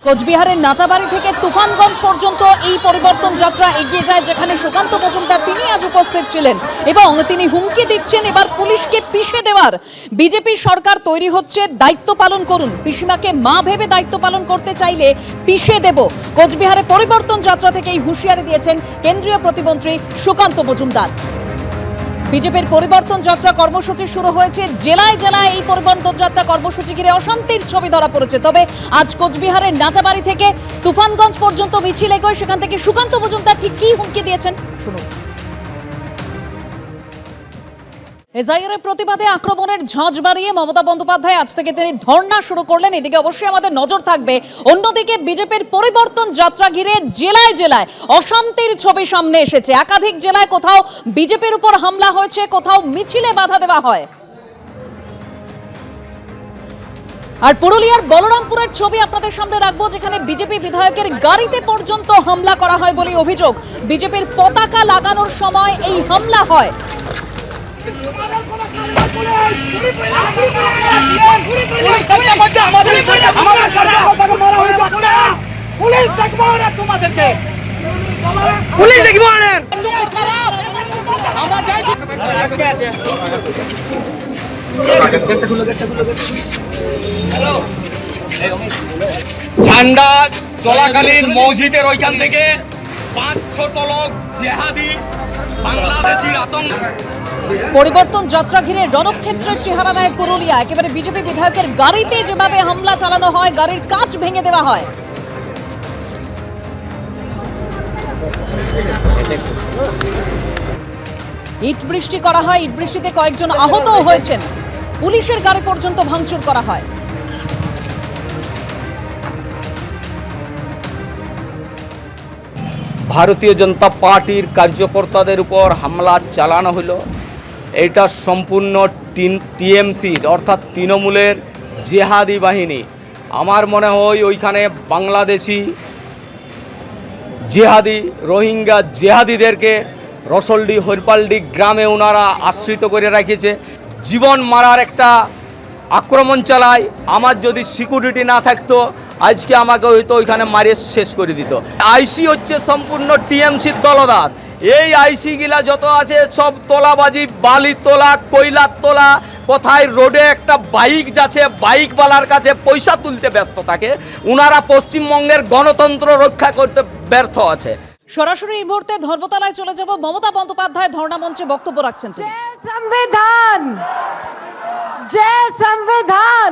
কোচবিহারের নাটাবাড়ি থেকে তুফানগঞ্জ পর্যন্ত এই পরিবর্তন যাত্রা এগিয়ে যায়, যেখানে সুকান্ত মজুমদার তিনি আজ উপস্থিত ছিলেন এবং তিনি হুমকি দিচ্ছেন এবার পুলিশকে পিষে দেওয়ার। বিজেপির সরকার তৈরি হচ্ছে, দায়িত্ব পালন করুন, পিসিমাকে মা ভেবে দায়িত্ব পালন করতে চাইলে পিষে দেব। কোচবিহারে পরিবর্তন যাত্রা থেকে এই হুঁশিয়ারি দিয়েছেন কেন্দ্রীয় প্রতিমন্ত্রী সুকান্ত মজুমদার। বিজেপির পরিবর্তন যাত্রা কর্মসূচি শুরু হয়েছে, জেলায় জেলায় এই পরিবর্তন যাত্রা কর্মসূচি ঘিরে অশান্তির ছবি ধরা পড়েছে। তবে আজ কোচবিহারের নাটাবাড়ি থেকে তুফানগঞ্জ পর্যন্ত মিছিল এগোয়, সেখান থেকে সুকান্ত মজুমদার ঠিক কি হুমকি দিয়েছেন শুনুন। এসআইআরের প্রতিবাদে আক্রমণের ঝাঁঝ বাড়িয়ে মমতা বন্দ্যোপাধ্যায় আজ থেকে তিনি ধর্ণা শুরু করলেন। এদিকে অবশ্যই আমাদের নজর থাকবে, অন্যদিকে বিজেপির পরিবর্তন যাত্রা ঘিরে জেলায় জেলায় অশান্তির ছবি সামনে এসেছে। একাধিক জেলায় কোথাও বিজেপির উপর হামলা হয়েছে, কোথাও মিছিলে বাধা দেওয়া হয়। আর পুরুলিয়ার বলরামপুরের ছবি আপনাদের সামনে রাখবো, যেখানে বিজেপি বিধায়কের গাড়িতে পর্যন্ত হামলা করা হয় বলে অভিযোগ। বিজেপির পতাকা লাগানোর সময় এই হামলা হয়। ঝান্ডা চলাকালীন মসজিদের ওইখান থেকে 5-6 লোক জেহাদি বাংলাদেশি আতঙ্ক। পরিবর্তন যাত্রা ঘিরে রণক্ষেত্রের চেহারা নেয় পুরুলিয়া। একেবারে বিজেপি বিধায়কের গাড়িতে যেভাবে হামলা চালানো হয়, গাড়ির কাঁচ ভেঙে দেওয়া হয়। ইট বৃষ্টি করা হয়, ইট বৃষ্টিতে কয়েকজন আহতও হয়েছেন। পুলিশের গাড়ি পর্যন্ত ভাঙচুর করা হয়। ভারতীয় জনতা পার্টির কার্যকর্তাদের উপর হামলা চালানো হলো। এটা সম্পূর্ণ টিএমসি অর্থাৎ তৃণমূলের জেহাদি বাহিনী। আমার মনে হয় ওইখানে বাংলাদেশি জেহাদি, রোহিঙ্গা জেহাদিদেরকে রসলডি হরপালডি গ্রামে ওনারা আশ্রিত করে রেখেছে। জীবন মারার একটা আক্রমণ চালায়। আমার যদি সিকিউরিটি না থাকতো আজকে আমাকে হয়তো ওইখানে মারিয়ে শেষ করে দিত। আইসি হচ্ছে সম্পূর্ণ টিএমসির দলদাস। এই আইসিগুলা যত আছে সব তোলাবাজি, বালি তোলা, কয়লার তোলা। কোথায় রোডে একটা বাইক যাচ্ছে, বাইকওয়ালার কাছে পয়সা তুলতে ব্যস্ত থাকে। ওনারা পশ্চিমবঙ্গের গণতন্ত্র রক্ষা করতে ব্যর্থ আছে। সরাসরি এই মুহূর্তে ধর্মতলায় চলে যাব। মমতা বন্দ্যোপাধ্যায় ধর্ণা মঞ্চে বক্তব্য রাখছেন তিনি। संविधान, जय संविधान,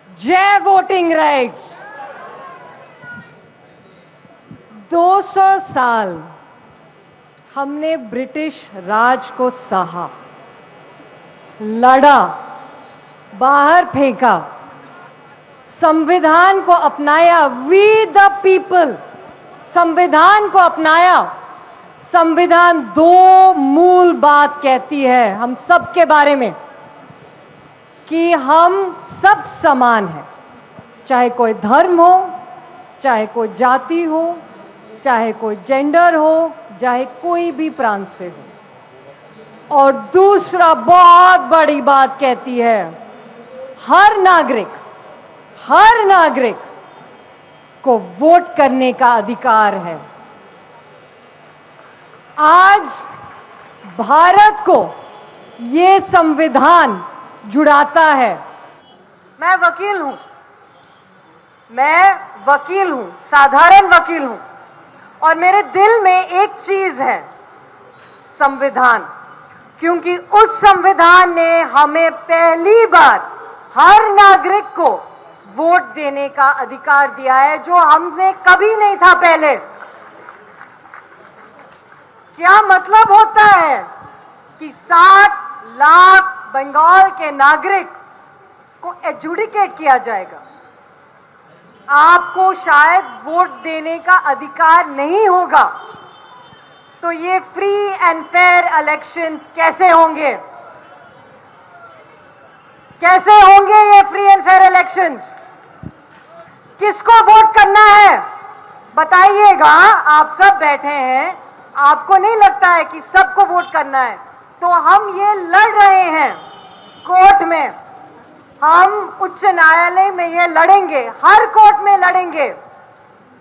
जय वोटिंग राइट्स। 200 साल हमने ब्रिटिश राज को सहा, लड़ा, बाहर फेंका, संविधान को अपनाया। वी द पीपल संविधान को अपनाया। संविधान दो मूल बात कहती है हम सब के बारे में, कि हम सब समान हैं, चाहे कोई धर्म हो, चाहे कोई जाति हो, चाहे कोई जेंडर हो, चाहे कोई भी प्रांत से हो। और दूसरा बहुत बड़ी बात कहती है, हर नागरिक को वोट करने का अधिकार है। आज भारत को ये संविधान जुड़ाता है। मैं वकील हूं, साधारण वकील हूं, और मेरे दिल में एक चीज है, संविधान। क्योंकि उस संविधान ने हमें पहली बार हर नागरिक को वोट देने का अधिकार दिया है, जो हमने कभी नहीं था पहले। क्या मतलब होता है कि 60 लाख बंगाल के नागरिक को एजुडिकेट किया जाएगा। आपको शायद वोट देने का अधिकार नहीं होगा, तो ये फ्री एंड फेयर इलेक्शंस कैसे होंगे? कैसे होंगे ये फ्री एंड फेयर इलेक्शंस? किसको वोट करना है बताइएगा। आप सब बैठे हैं, आपको नहीं लगता है कि सबको वोट करना है? तो हम ये लड़ रहे हैं कोर्ट में हम उच्च न्यायालय में ये लड़ेंगे, हर कोर्ट में लड़ेंगे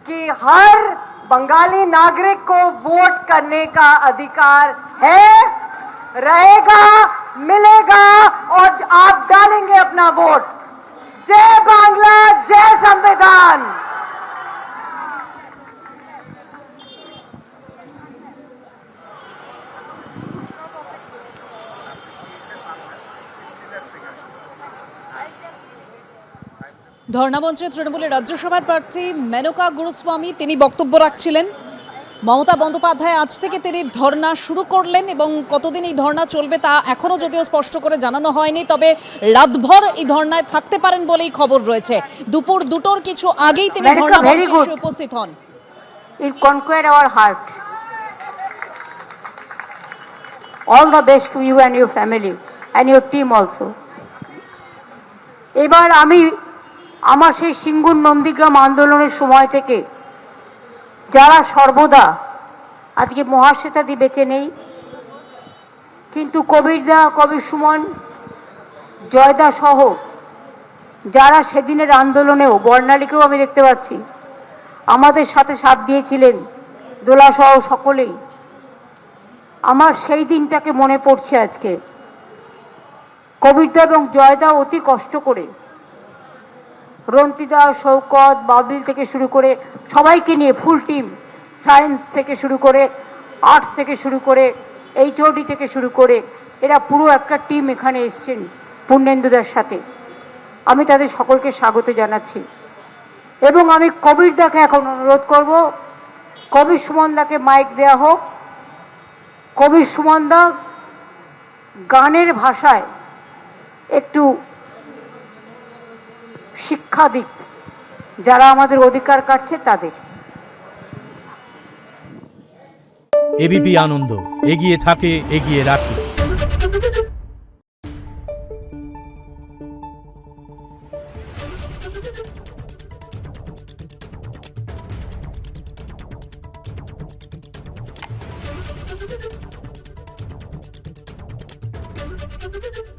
कि हर बंगाली नागरिक को वोट करने का अधिकार है, रहेगा, मिलेगा और आप डालेंगे अपना वोट। जय बांग्ला, जय संविधान। ধর্ণামঞ্চে তৃণমূলের রাজ্যসভার প্রার্থী মেনকা গুরুস্বামী তিনি বক্তব্য রাখছিলেন। মমতা বন্দ্যোপাধ্যায় আজ থেকে তিনি ধর্ণা শুরু করলেন এবং কতদিন এই ধর্ণা চলবে তা এখনো যদিও স্পষ্ট করে জানানো হয়নি, তবে রাতভর এই ধর্ণায় থাকতে পারেন বলেই খবর রয়েছে। দুপুর 2টোর কিছু আগেই তিনি ধর্ণা মঞ্চে এসে উপস্থিত হন। It conquer our heart. All the best to you and your family and your team also. এবার আমি আমার সেই সিঙ্গুর নন্দীগ্রাম আন্দোলনের সময় থেকে যারা সর্বদা আজকে মহাশ্বেতাদি বেঁচে নেই, কিন্তু কবিরদা, কবির সুমন, জয়দা সহ যারা সেদিনের আন্দোলনেও, বর্ণালীকেও আমি দেখতে পাচ্ছি আমাদের সাথে সাথ দিয়েছিলেন, দোলা সহ সকলেই, আমার সেই দিনটাকে মনে পড়ছে আজকে। কবিরদা এবং জয়দা অতি কষ্ট করে রন্তিদা, শৌকত, বাবলিল থেকে শুরু করে সবাইকে নিয়ে ফুল টিম, সায়েন্স থেকে শুরু করে, আর্টস থেকে শুরু করে, HOD থেকে শুরু করে, এরা পুরো একটা টিম এখানে এসছেন পূর্ণেন্দুদার সাথে। আমি তাদের সকলকে স্বাগত জানাচ্ছি এবং আমি কবিরদাকে এখন অনুরোধ করব, কবির সুমনদাকে মাইক দেয়া হোক। কবির সুমনদা গানের ভাষায় একটু শিক্ষা দিক যারা আমাদের অধিকার কাটছে তাদের। এবিপি আনন্দ, এগিয়ে থাকে, এগিয়ে রাখে। Thank you.